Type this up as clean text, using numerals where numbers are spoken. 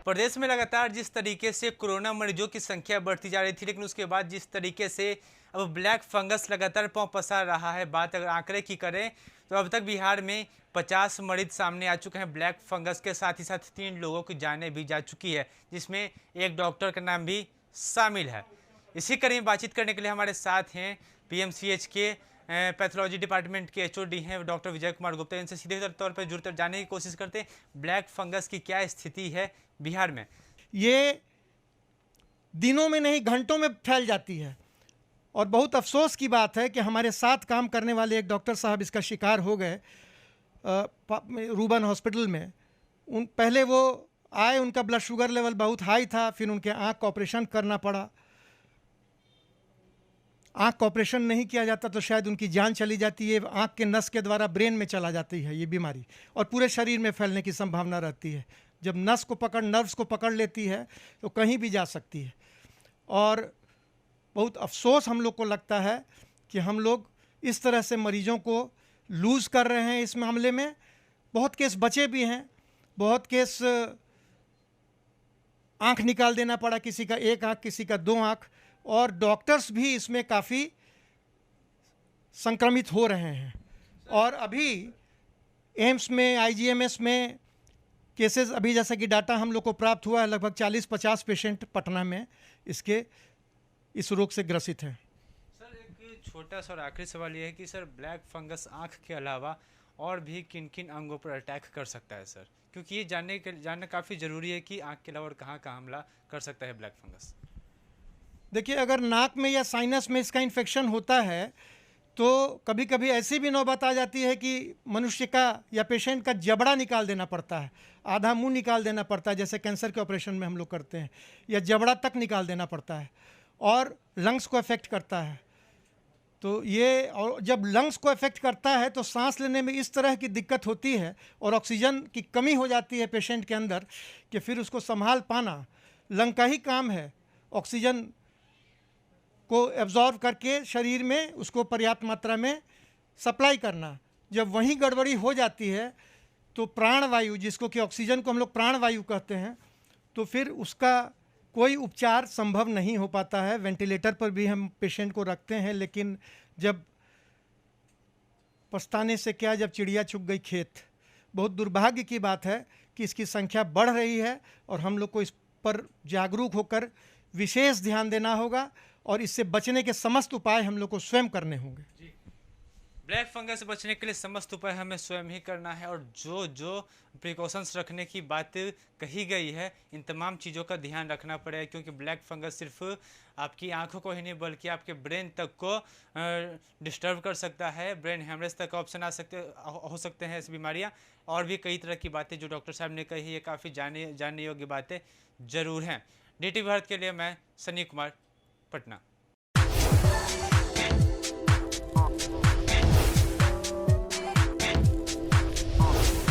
प्रदेश में लगातार जिस तरीके से कोरोना मरीजों की संख्या बढ़ती जा रही थी, लेकिन उसके बाद जिस तरीके से अब ब्लैक फंगस लगातार पांव पसार रहा है। बात अगर आंकड़े की करें तो अब तक बिहार में 50 मरीज सामने आ चुके हैं ब्लैक फंगस के। साथ ही साथ 3 लोगों की जानें भी जा चुकी है, जिसमें एक डॉक्टर का नाम भी शामिल है। इसी कड़ी में बातचीत करने के लिए हमारे साथ हैं पीएमसीएच के पैथोलॉजी डिपार्टमेंट के एचओडी हैं डॉक्टर विजय कुमार गुप्ता। इनसे सीधे तौर पर जुड़कर जानने की कोशिश करते हैं ब्लैक फंगस की क्या स्थिति है बिहार में। ये दिनों में नहीं घंटों में फैल जाती है और बहुत अफसोस की बात है कि हमारे साथ काम करने वाले एक डॉक्टर साहब इसका शिकार हो गए रूबन हॉस्पिटल में। पहले वो आए, उनका ब्लड शुगर लेवल बहुत हाई था, फिर उनके आँख का ऑपरेशन करना पड़ा। आँख का ऑपरेशन नहीं किया जाता तो शायद उनकी जान चली जाती है। आँख के नस के द्वारा ब्रेन में चला जाती है ये बीमारी और पूरे शरीर में फैलने की संभावना रहती है। जब नस को नर्व्स को पकड़ लेती है तो कहीं भी जा सकती है। और बहुत अफसोस हम लोग को लगता है कि हम लोग इस तरह से मरीजों को लूज़ कर रहे हैं। इस मामले में बहुत केस बचे भी हैं, बहुत केस आँख निकाल देना पड़ा, किसी का एक आँख, किसी का 2 आँख, और डॉक्टर्स भी इसमें काफ़ी संक्रमित हो रहे हैं। और अभी एम्स में, आईजीएमएस में केसेस अभी जैसा कि डाटा हम लोग को प्राप्त हुआ है, लगभग 40-50 पेशेंट पटना में इस रोग से ग्रसित हैं। सर, एक छोटा सा और आखिरी सवाल ये है कि सर ब्लैक फंगस आँख के अलावा और भी किन किन अंगों पर अटैक कर सकता है सर, क्योंकि ये जानना काफ़ी ज़रूरी है कि आँख के अलावा और कहाँ कहाँ हमला कर सकता है ब्लैक फंगस। देखिए, अगर नाक में या साइनस में इसका इन्फेक्शन होता है तो कभी कभी ऐसी भी नौबत आ जाती है कि मनुष्य का या पेशेंट का जबड़ा निकाल देना पड़ता है, आधा मुंह निकाल देना पड़ता है, जैसे कैंसर के ऑपरेशन में हम लोग करते हैं, या जबड़ा तक निकाल देना पड़ता है और लंग्स को अफेक्ट करता है। तो ये, और जब लंग्स को अफेक्ट करता है तो सांस लेने में इस तरह की दिक्कत होती है और ऑक्सीजन की कमी हो जाती है पेशेंट के अंदर कि फिर उसको संभाल पाना, लंग का ही काम है ऑक्सीजन को एब्जॉर्व करके शरीर में उसको पर्याप्त मात्रा में सप्लाई करना। जब वहीं गड़बड़ी हो जाती है तो प्राणवायु, जिसको कि ऑक्सीजन को हम लोग प्राणवायु कहते हैं, तो फिर उसका कोई उपचार संभव नहीं हो पाता है। वेंटिलेटर पर भी हम पेशेंट को रखते हैं, लेकिन जब पछताने से क्या, जब चिड़िया चुग गई खेत। बहुत दुर्भाग्य की बात है कि इसकी संख्या बढ़ रही है और हम लोग को इस पर जागरूक होकर विशेष ध्यान देना होगा और इससे बचने के समस्त उपाय हम लोग को स्वयं करने होंगे। ब्लैक फंगस से बचने के लिए समस्त उपाय हमें स्वयं ही करना है और जो जो प्रिकॉशंस रखने की बात कही गई है, इन तमाम चीज़ों का ध्यान रखना पड़ेगा, क्योंकि ब्लैक फंगस सिर्फ आपकी आंखों को ही नहीं बल्कि आपके ब्रेन तक को डिस्टर्ब कर सकता है। ब्रेन हेमरेज तक ऑप्शन हो सकते हैं इस बीमारियां, और भी कई तरह की बातें जो डॉक्टर साहब ने कही है, काफ़ी जानने योग्य बातें ज़रूर हैं। DTV भारत के लिए मैं सनी कुमार, पटना।